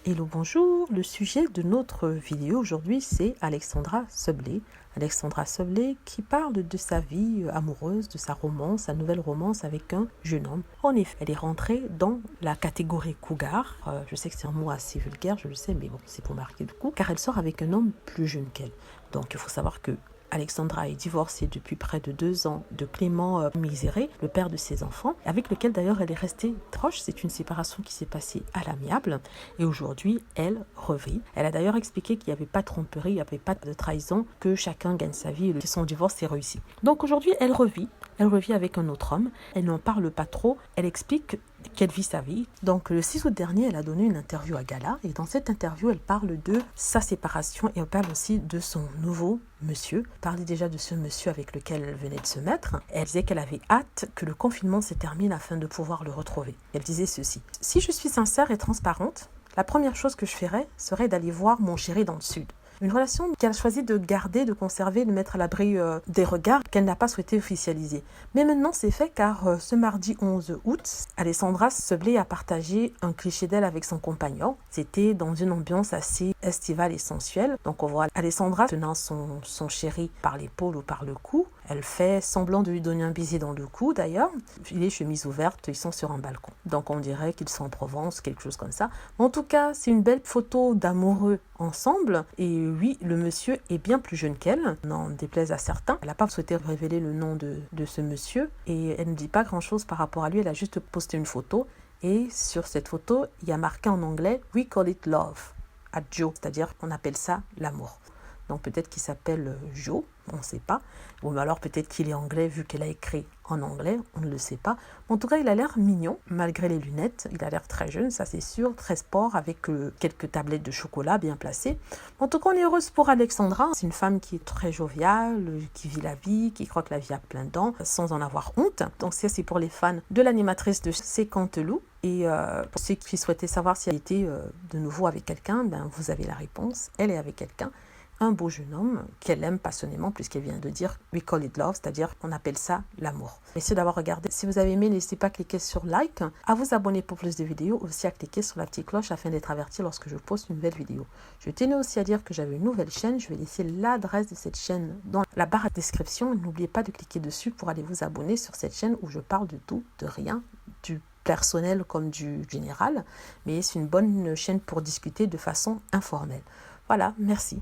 Hello, bonjour. Le sujet de notre vidéo aujourd'hui, c'est Alexandra Sublet. Alexandra Sublet qui parle de sa vie amoureuse, de sa romance, sa nouvelle romance avec un jeune homme. En effet, elle est rentrée dans la catégorie cougar. Je sais que c'est un mot assez vulgaire, je le sais, mais bon, c'est pour marquer le coup, car elle sort avec un homme plus jeune qu'elle. Donc, il faut savoir que Alexandra est divorcée depuis près de 2 ans de Clément Miséré, le père de ses enfants, avec lequel d'ailleurs elle est restée proche. C'est une séparation qui s'est passée à l'amiable et aujourd'hui elle revit. Elle a d'ailleurs expliqué qu'il n'y avait pas de tromperie, il n'y avait pas de trahison, que chacun gagne sa vie et que son divorce est réussi. Donc aujourd'hui elle revit avec un autre homme, elle n'en parle pas trop, elle explique qu'elle vit sa vie. Donc le 6 août dernier, elle a donné une interview à Gala et dans cette interview, elle parle de sa séparation et elle parle aussi de son nouveau monsieur. Elle parlait déjà de ce monsieur avec lequel elle venait de se mettre. Elle disait qu'elle avait hâte que le confinement se termine afin de pouvoir le retrouver. Elle disait ceci: si je suis sincère et transparente, la première chose que je ferais serait d'aller voir mon chéri dans le sud. Une relation qu'elle a choisi de garder, de conserver, de mettre à l'abri des regards qu'elle n'a pas souhaité officialiser. Mais maintenant, c'est fait car ce mardi 11 août, Alexandra Sublet a partagé un cliché d'elle avec son compagnon. C'était dans une ambiance assez estivale et sensuelle. Donc on voit Alexandra tenant son chéri par l'épaule ou par le cou. Elle fait semblant de lui donner un baiser dans le cou d'ailleurs. Il est chemise ouverte, ils sont sur un balcon. Donc on dirait qu'ils sont en Provence, quelque chose comme ça. En tout cas, c'est une belle photo d'amoureux ensemble. Et oui, le monsieur est bien plus jeune qu'elle, n'en déplaise à certains. Elle n'a pas souhaité révéler le nom de ce monsieur. Et elle ne dit pas grand-chose par rapport à lui. Elle a juste posté une photo. Et sur cette photo, il y a marqué en anglais « We call it love » à Joe, c'est-à-dire on appelle ça l'amour. Donc peut-être qu'il s'appelle Joe, on ne sait pas. Ou alors peut-être qu'il est anglais vu qu'elle a écrit en anglais, on ne le sait pas. En tout cas, il a l'air mignon, malgré les lunettes. Il a l'air très jeune, ça c'est sûr, très sport, avec quelques tablettes de chocolat bien placées. En tout cas, on est heureuse pour Alexandra. C'est une femme qui est très joviale, qui vit la vie, qui croit que la vie a plein de dents, sans en avoir honte. Donc ça, c'est pour les fans de l'animatrice de C'est Canteloup. Et pour ceux qui souhaitaient savoir si elle était de nouveau avec quelqu'un, ben, vous avez la réponse. Elle est avec quelqu'un. Un beau jeune homme qu'elle aime passionnément puisqu'elle vient de dire « we call it love », c'est-à-dire on appelle ça l'amour. Merci d'avoir regardé. Si vous avez aimé, n'hésitez pas à cliquer sur like, à vous abonner pour plus de vidéos, aussi à cliquer sur la petite cloche afin d'être averti lorsque je poste une nouvelle vidéo. Je tenais aussi à dire que j'avais une nouvelle chaîne. Je vais laisser l'adresse de cette chaîne dans la barre de description. N'oubliez pas de cliquer dessus pour aller vous abonner sur cette chaîne où je parle de tout, de rien, du personnel comme du général. Mais c'est une bonne chaîne pour discuter de façon informelle. Voilà, merci.